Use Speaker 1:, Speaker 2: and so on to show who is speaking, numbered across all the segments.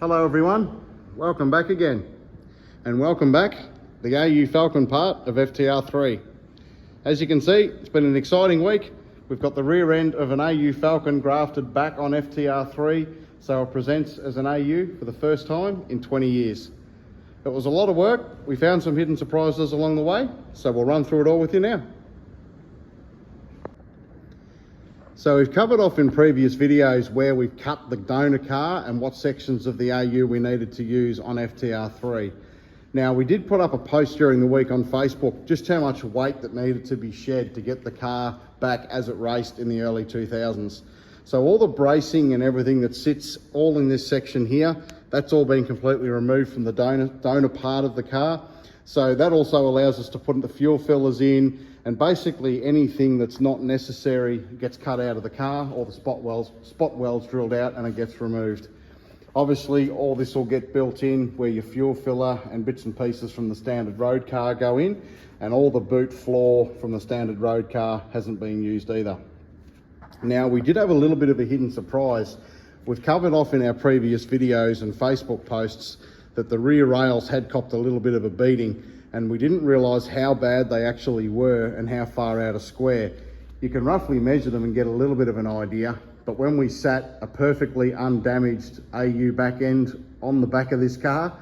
Speaker 1: Hello everyone, welcome back again. And welcome back the AU Falcon part of FTR3. As you can see, it's been an exciting week. We've got the rear end of an AU Falcon grafted back on FTR3, so it presents as an AU for the first time in 20 years. It was a lot of work. We found some hidden surprises along the way, so we'll run through it all with you now. So we've covered off in previous videos where we've cut the donor car and what sections of the AU we needed to use on FTR3. Now we did put up a post during the week on Facebook just how much weight that needed to be shed to get the car back as it raced in the early 2000s. So all the bracing and everything that sits all in this section here, that's all been completely removed from the donor part of the car. So that also allows us to put the fuel fillers in, and basically anything that's not necessary gets cut out of the car, or the spot welds drilled out and it gets removed. Obviously all this will get built in where your fuel filler and bits and pieces from the standard road car go in, and all the boot floor from the standard road car hasn't been used either. Now we did have a little bit of a hidden surprise. We've covered off in our previous videos and Facebook posts that the rear rails had copped a little bit of a beating, and we didn't realise how bad they actually were and how far out of square. You can roughly measure them and get a little bit of an idea, but when we sat a perfectly undamaged AU back end on the back of this car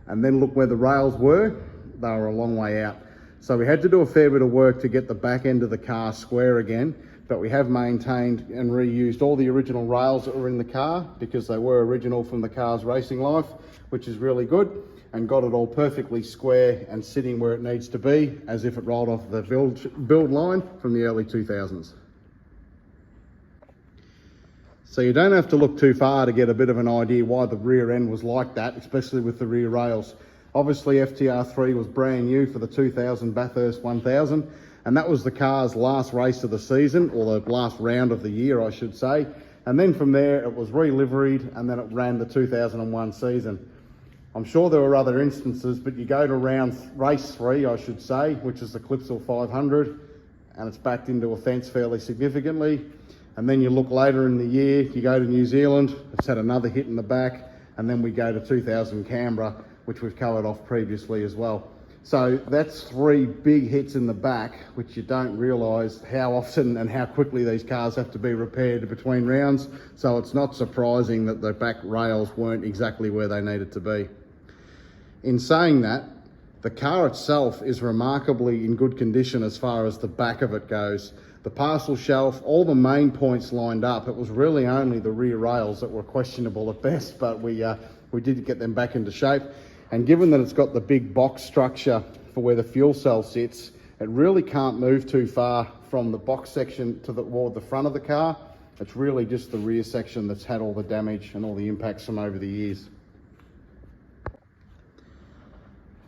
Speaker 1: and then look where the rails were, they were a long way out. So we had to do a fair bit of work to get the back end of the car square again, but we have maintained and reused all the original rails that were in the car because they were original from the car's racing life, which is really good, and got it all perfectly square and sitting where it needs to be as if it rolled off the build line from the early 2000s. So you don't have to look too far to get a bit of an idea why the rear end was like that, especially with the rear rails. Obviously FTR3 was brand new for the 2000 Bathurst 1000, and that was the car's last race of the season, or the last round of the year I should say. And then from there it was re-liveried, and then it ran the 2001 season. I'm sure there were other instances, but you go to race 3, I should say, which is the Clipsal 500, and it's backed into a fence fairly significantly. And then you look later in the year, you go to New Zealand, it's had another hit in the back, and then we go to 2000 Canberra, which we've covered off previously as well. So that's 3 big hits in the back, which you don't realise how often and how quickly these cars have to be repaired between rounds. So it's not surprising that the back rails weren't exactly where they needed to be. In saying that, the car itself is remarkably in good condition as far as the back of it goes. The parcel shelf, all the main points lined up. It was really only the rear rails that were questionable at best, but we did get them back into shape. And given that it's got the big box structure for where the fuel cell sits, it really can't move too far from the box section to the front of the car. It's really just the rear section that's had all the damage and all the impacts from over the years.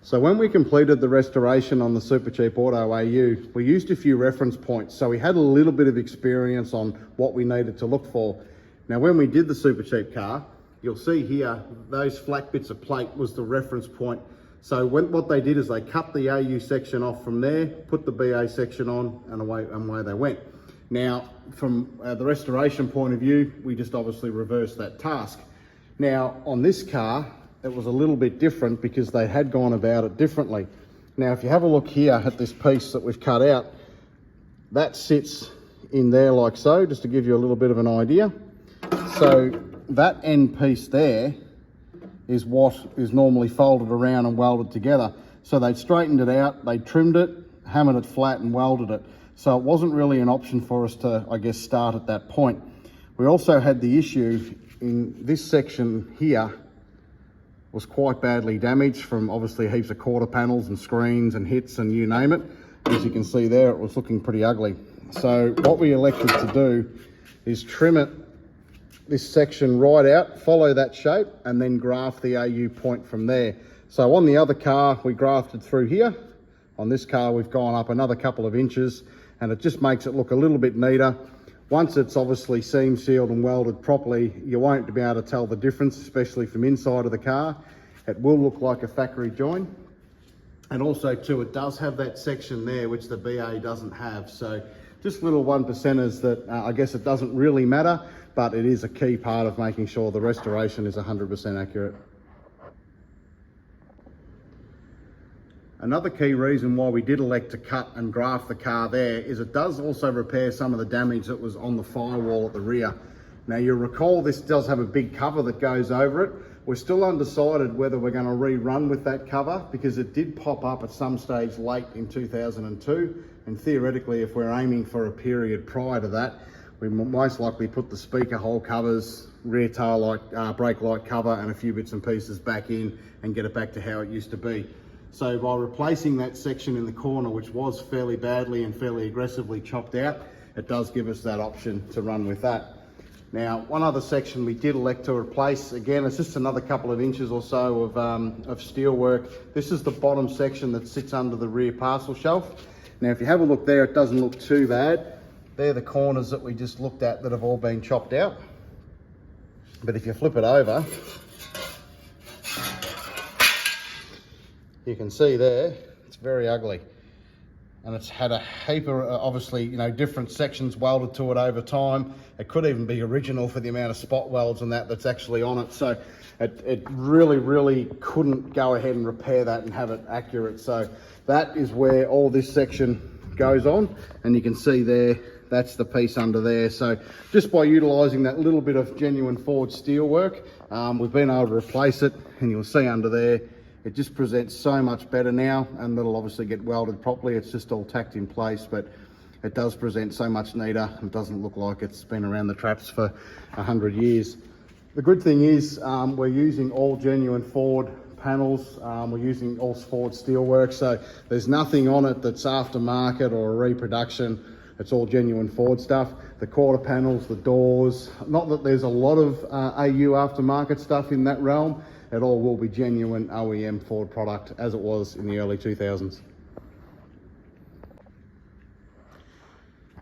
Speaker 1: So when we completed the restoration on the Supercheap Auto AU, we used a few reference points. So we had a little bit of experience on what we needed to look for. Now, when we did the Supercheap car, you'll see here, those flat bits of plate was the reference point. So what they did is they cut the AU section off from there, put the BA section on, and away they went. Now, from the restoration point of view, we just obviously reversed that task. Now, on this car, it was a little bit different because they had gone about it differently. Now, if you have a look here at this piece that we've cut out, that sits in there like so, just to give you a little bit of an idea. So that end piece there is what is normally folded around and welded together. So they straightened it out, they trimmed it, hammered it flat and welded it. So it wasn't really an option for us to, I guess, start at that point. We also had the issue in this section here was quite badly damaged from obviously heaps of quarter panels and screens and hits and you name it. As you can see there, it was looking pretty ugly. So what we elected to do is trim it, this section right out, follow that shape, and then graft the AU point from there. So on the other car, we grafted through here. On this car, we've gone up another couple of inches, and it just makes it look a little bit neater. Once it's obviously seam sealed and welded properly, you won't be able to tell the difference, especially from inside of the car. It will look like a factory joint. And also too, it does have that section there, which the BA doesn't have. So just little 1%ers that I guess it doesn't really matter, but it is a key part of making sure the restoration is 100% accurate. Another key reason why we did elect to cut and graft the car there is it does also repair some of the damage that was on the firewall at the rear. Now you'll recall this does have a big cover that goes over it. We're still undecided whether we're going to rerun with that cover because it did pop up at some stage late in 2002, and theoretically if we're aiming for a period prior to that, we most likely put the speaker hole covers, rear tail light, brake light cover and a few bits and pieces back in and get it back to how it used to be. So by replacing that section in the corner, which was fairly badly and fairly aggressively chopped out, it does give us that option to run with that. Now, one other section we did elect to replace, again, it's just another couple of inches or so of steel work. This is the bottom section that sits under the rear parcel shelf. Now, if you have a look there, it doesn't look too bad. They're the corners that we just looked at that have all been chopped out. But if you flip it over, you can see there, it's very ugly. And it's had a heap of, obviously, you know, different sections welded to it over time. It could even be original for the amount of spot welds and that's actually on it. So it really couldn't go ahead and repair that and have it accurate. So that is where all this section goes on. And you can see there, that's the piece under there. So just by utilising that little bit of genuine Ford steel work, we've been able to replace it, and you'll see under there, it just presents so much better now, and that'll obviously get welded properly. It's just all tacked in place, but it does present so much neater. It doesn't look like it's been around the traps for 100 years. The good thing is we're using all genuine Ford panels. We're using all Ford steelwork, so there's nothing on it that's aftermarket or a reproduction. It's all genuine Ford stuff. The quarter panels, the doors, not that there's a lot of AU aftermarket stuff in that realm. It all will be genuine OEM Ford product as it was in the early 2000s.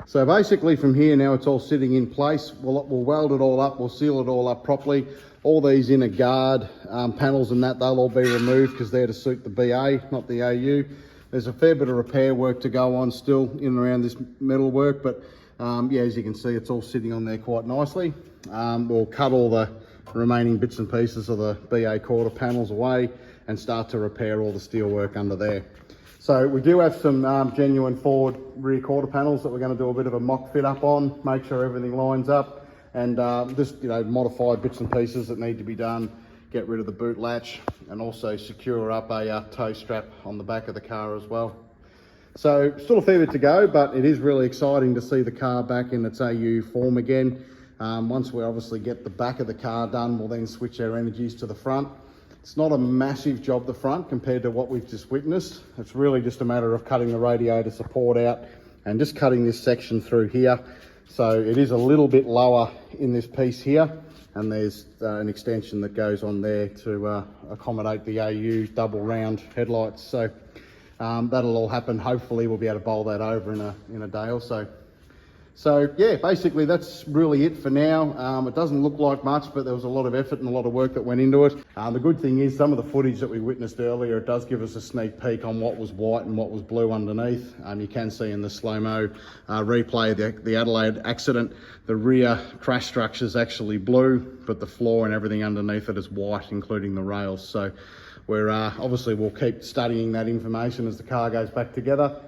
Speaker 1: So basically from here now it's all sitting in place. We'll weld it all up, we'll seal it all up properly. All these inner guard panels and that, they'll all be removed because they're to suit the BA, not the AU. There's a fair bit of repair work to go on still in and around this metal work, but yeah, as you can see, it's all sitting on there quite nicely. We'll cut all the remaining bits and pieces of the BA quarter panels away and start to repair all the steel work under there. So we do have some genuine Ford rear quarter panels that we're going to do a bit of a mock fit up on, make sure everything lines up, and just, you know, modified bits and pieces that need to be done, get rid of the boot latch, and also secure up a tow strap on the back of the car as well. So still a fair bit to go, but it is really exciting to see the car back in its AU form again. Once we obviously get the back of the car done, we'll then switch our energies to the front. It's not a massive job, the front, compared to what we've just witnessed. It's really just a matter of cutting the radiator support out and just cutting this section through here. So it is a little bit lower in this piece here, and there's an extension that goes on there to accommodate the AU double round headlights. So that'll all happen. Hopefully we'll be able to bowl that over in a day or so. So yeah, basically that's really it for now. It doesn't look like much, but there was a lot of effort and a lot of work that went into it. The good thing is some of the footage that we witnessed earlier, it does give us a sneak peek on what was white and what was blue underneath. You can see in the slow-mo replay the Adelaide accident, the rear crash structure is actually blue, but the floor and everything underneath it is white, including the rails. So we're obviously we'll keep studying that information as the car goes back together,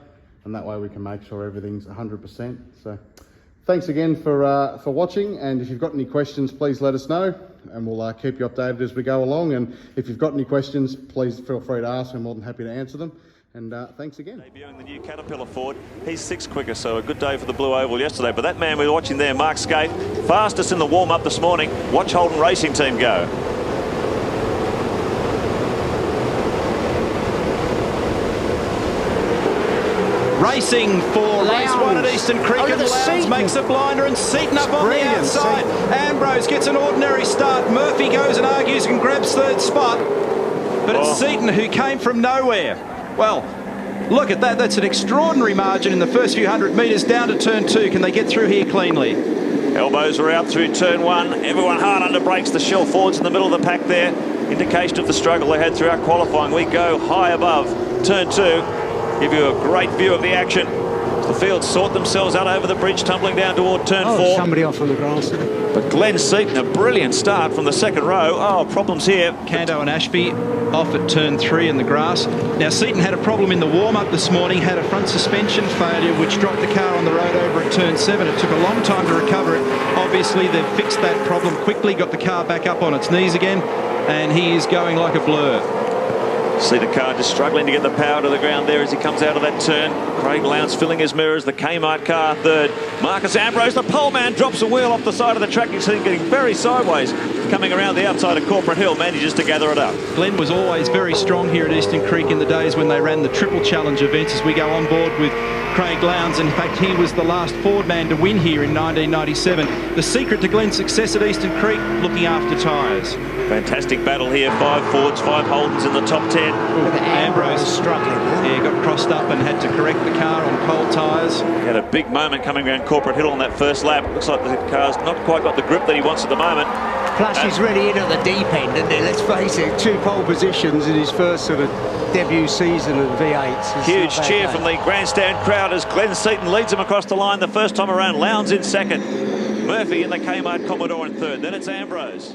Speaker 1: and that way we can make sure everything's 100%. So thanks again for watching, and if you've got any questions, please let us know, and we'll keep you updated as we go along. And if you've got any questions, please feel free to ask. We're more than happy to answer them. And thanks again.
Speaker 2: Debuting the new Caterpillar Ford. He's 6 quicker, so a good day for the Blue Oval yesterday. But that man we were watching there, Mark Scaife, fastest in the warm-up this morning. Watch Holden Racing Team go. Racing for race 1 at Eastern Creek, and Lowndes makes a blinder, and Seton up on the outside. Ambrose gets an ordinary start. Murphy goes and argues and grabs third spot. But it's Seton who came from nowhere. Well, look at that. That's an extraordinary margin in the first few hundred metres down to turn 2. Can they get through here cleanly? Elbows are out through turn 1. Everyone hard under brakes. The Shell Fords in the middle of the pack there. Indication of the struggle they had throughout qualifying. We go high above turn 2. Give you a great view of the action.
Speaker 3: The field sort themselves out over the bridge, tumbling down toward turn 4.
Speaker 4: Somebody off on the grass.
Speaker 3: But Glenn Seton, a brilliant start from the second row. Oh, problems here.
Speaker 2: Kando and Ashby off at turn 3 in the grass. Now, Seton had a problem in the warm-up this morning, had a front suspension failure, which dropped the car on the road over at turn 7. It took a long time to recover it. Obviously, they've fixed that problem quickly, got the car back up on its knees again, and he is going like a blur.
Speaker 3: See the car just struggling to get the power to the ground there as he comes out of that turn. Craig Lowndes filling his mirrors. The Kmart car third. Marcus Ambrose, the pole man, drops a wheel off the side of the track. You see him getting very sideways. Coming around the outside of Corporate Hill, manages to gather it up.
Speaker 2: Glenn was always very strong here at Eastern Creek in the days when they ran the Triple Challenge events, as we go on board with Craig Lowndes. In fact, he was the last Ford man to win here in 1997. The secret to Glenn's success at Eastern Creek, looking after tyres.
Speaker 3: Fantastic battle here. 5 Fords, 5 Holdens in the top 10.
Speaker 2: Ambrose struggling. Yeah, got crossed up and had to correct the car on cold tyres.
Speaker 3: He had a big moment coming around Corporate Hill on that first lap. Looks like the car's not quite got the grip that he wants at the moment.
Speaker 4: Plus, he's really in at the deep end, isn't he? Let's face it, 2 pole positions in his first sort of debut season at V8s.
Speaker 3: Huge cheer from the grandstand crowd as Glenn Seton leads him across the line the first time around. Lowndes in second. Murphy in the Kmart Commodore in third. Then it's Ambrose.